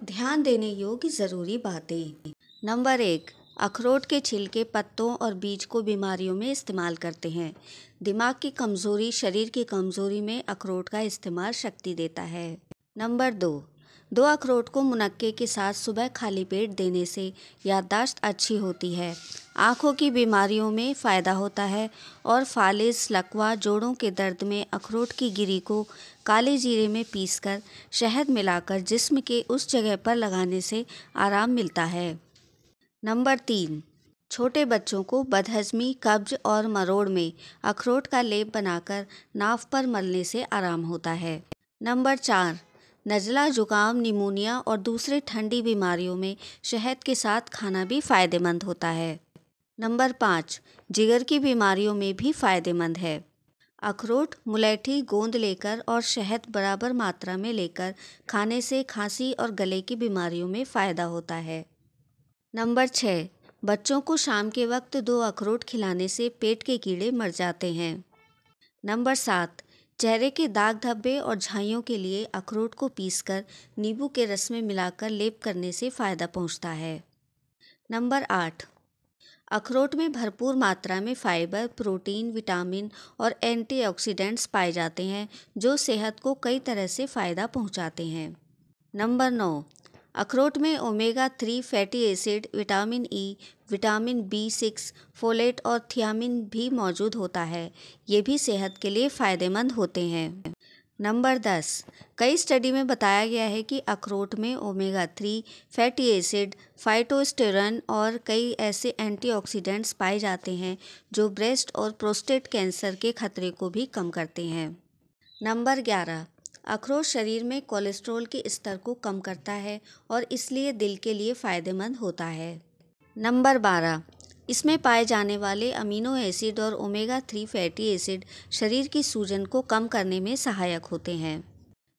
ध्यान देने योग्य ज़रूरी बातें। नंबर 1, अखरोट के छिलके, पत्तों और बीज को बीमारियों में इस्तेमाल करते हैं। दिमाग की कमज़ोरी, शरीर की कमज़ोरी में अखरोट का इस्तेमाल शक्ति देता है। नंबर 2 अखरोट को मुनक्के के साथ सुबह खाली पेट देने से याददाश्त अच्छी होती है। आँखों की बीमारियों में फ़ायदा होता है और फालिस, लकवा, जोड़ों के दर्द में अखरोट की गिरी को काले जीरे में पीसकर शहद मिलाकर जिस्म के उस जगह पर लगाने से आराम मिलता है। नंबर 3, छोटे बच्चों को बदहज़मी, कब्ज और मरोड़ में अखरोट का लेप बनाकर नाव पर मलने से आराम होता है। नंबर 4, नज़ला, जुकाम, निमोनिया और दूसरे ठंडी बीमारियों में शहद के साथ खाना भी फ़ायदेमंद होता है। नंबर 5, जिगर की बीमारियों में भी फ़ायदेमंद है। अखरोट, मुलैठी, गोंद लेकर और शहद बराबर मात्रा में लेकर खाने से खांसी और गले की बीमारियों में फ़ायदा होता है। नंबर 6, बच्चों को शाम के वक्त 2 अखरोट खिलाने से पेट के कीड़े मर जाते हैं। नंबर 7, चेहरे के दाग धब्बे और झाइयों के लिए अखरोट को पीसकर नींबू के रस में मिलाकर लेप करने से फ़ायदा पहुंचता है। नंबर 8, अखरोट में भरपूर मात्रा में फाइबर, प्रोटीन, विटामिन और एंटीऑक्सीडेंट्स पाए जाते हैं जो सेहत को कई तरह से फ़ायदा पहुंचाते हैं। नंबर 9, अखरोट में omega 3 fatty acid, vitamin E, vitamin B6, folate और थियामिन भी मौजूद होता है। ये भी सेहत के लिए फ़ायदेमंद होते हैं। नंबर 10, कई स्टडी में बताया गया है कि अखरोट में ओमेगा 3 फैटी एसिड, फाइटोस्टेरॉन और कई ऐसे एंटीऑक्सीडेंट्स पाए जाते हैं जो ब्रेस्ट और प्रोस्टेट कैंसर के खतरे को भी कम करते हैं। नंबर 11, अखरोट शरीर में कोलेस्ट्रॉल के स्तर को कम करता है और इसलिए दिल के लिए फ़ायदेमंद होता है। नंबर 12, इसमें पाए जाने वाले अमीनो एसिड और ओमेगा 3 फैटी एसिड शरीर की सूजन को कम करने में सहायक होते हैं।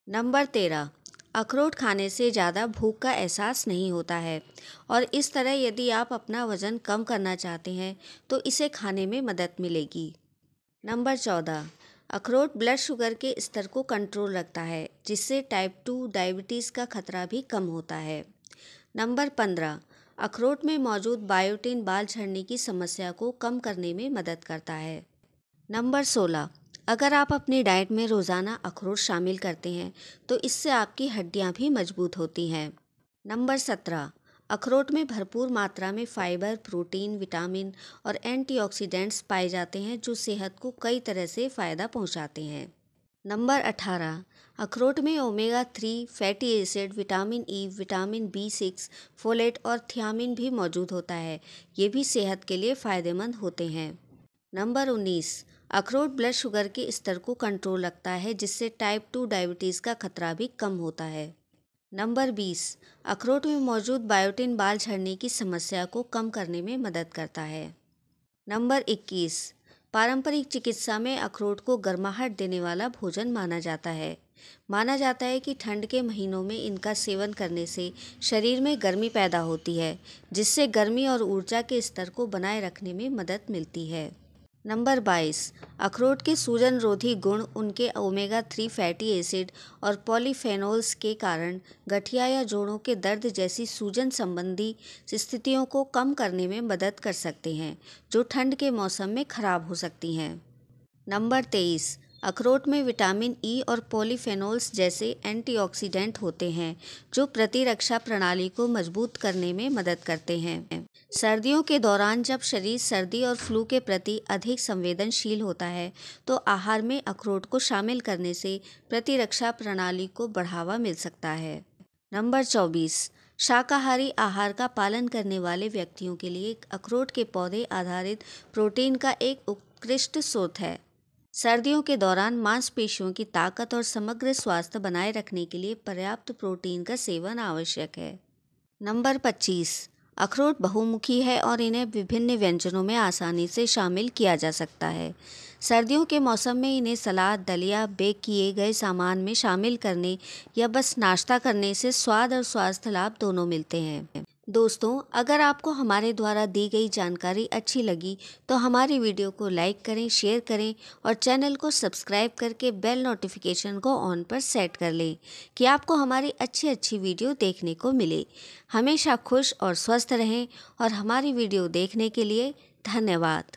नंबर 13, अखरोट खाने से ज़्यादा भूख का एहसास नहीं होता है और इस तरह यदि आप अपना वज़न कम करना चाहते हैं तो इसे खाने में मदद मिलेगी। नंबर 14, अखरोट ब्लड शुगर के स्तर को कंट्रोल रखता है जिससे टाइप 2 डायबिटीज़ का खतरा भी कम होता है। नंबर 15, अखरोट में मौजूद बायोटिन बाल झड़ने की समस्या को कम करने में मदद करता है। नंबर 16, अगर आप अपनी डाइट में रोज़ाना अखरोट शामिल करते हैं तो इससे आपकी हड्डियां भी मजबूत होती हैं। नंबर 17, अखरोट में भरपूर मात्रा में फाइबर, प्रोटीन, विटामिन और एंटीऑक्सीडेंट्स पाए जाते हैं जो सेहत को कई तरह से फ़ायदा पहुंचाते हैं। नंबर 18, अखरोट में omega 3 fatty acid, vitamin E, vitamin B6, folate और थियामिन भी मौजूद होता है। ये भी सेहत के लिए फ़ायदेमंद होते हैं। नंबर 19, अखरोट ब्लड शुगर के स्तर को कंट्रोल रखता है जिससे टाइप 2 डायबिटीज़ का खतरा भी कम होता है। नंबर 20, अखरोट में मौजूद बायोटिन बाल झड़ने की समस्या को कम करने में मदद करता है। नंबर 21, पारंपरिक चिकित्सा में अखरोट को गर्माहट देने वाला भोजन माना जाता है। माना जाता है कि ठंड के महीनों में इनका सेवन करने से शरीर में गर्मी पैदा होती है जिससे गर्मी और ऊर्जा के स्तर को बनाए रखने में मदद मिलती है। नंबर 22, अखरोट के सूजन रोधी गुण उनके ओमेगा 3 फैटी एसिड और पॉलीफेनोल्स के कारण गठिया या जोड़ों के दर्द जैसी सूजन संबंधी स्थितियों को कम करने में मदद कर सकते हैं जो ठंड के मौसम में खराब हो सकती हैं। नंबर 23, अखरोट में विटामिन ई और पॉलीफेनोल्स जैसे एंटीऑक्सीडेंट होते हैं जो प्रतिरक्षा प्रणाली को मजबूत करने में मदद करते हैं। सर्दियों के दौरान जब शरीर सर्दी और फ्लू के प्रति अधिक संवेदनशील होता है तो आहार में अखरोट को शामिल करने से प्रतिरक्षा प्रणाली को बढ़ावा मिल सकता है। नंबर 24, शाकाहारी आहार का पालन करने वाले व्यक्तियों के लिए अखरोट के पौधे आधारित प्रोटीन का एक उत्कृष्ट स्रोत है। सर्दियों के दौरान मांसपेशियों की ताकत और समग्र स्वास्थ्य बनाए रखने के लिए पर्याप्त प्रोटीन का सेवन आवश्यक है। नंबर 25, अखरोट बहुमुखी है और इन्हें विभिन्न व्यंजनों में आसानी से शामिल किया जा सकता है। सर्दियों के मौसम में इन्हें सलाद, दलिया, बेक किए गए सामान में शामिल करने या बस नाश्ता करने से स्वाद और स्वास्थ्य लाभ दोनों मिलते हैं। दोस्तों, अगर आपको हमारे द्वारा दी गई जानकारी अच्छी लगी तो हमारी वीडियो को लाइक करें, शेयर करें और चैनल को सब्सक्राइब करके बेल नोटिफिकेशन को ऑन पर सेट कर लें कि आपको हमारी अच्छी वीडियो देखने को मिले। हमेशा खुश और स्वस्थ रहें और हमारी वीडियो देखने के लिए धन्यवाद।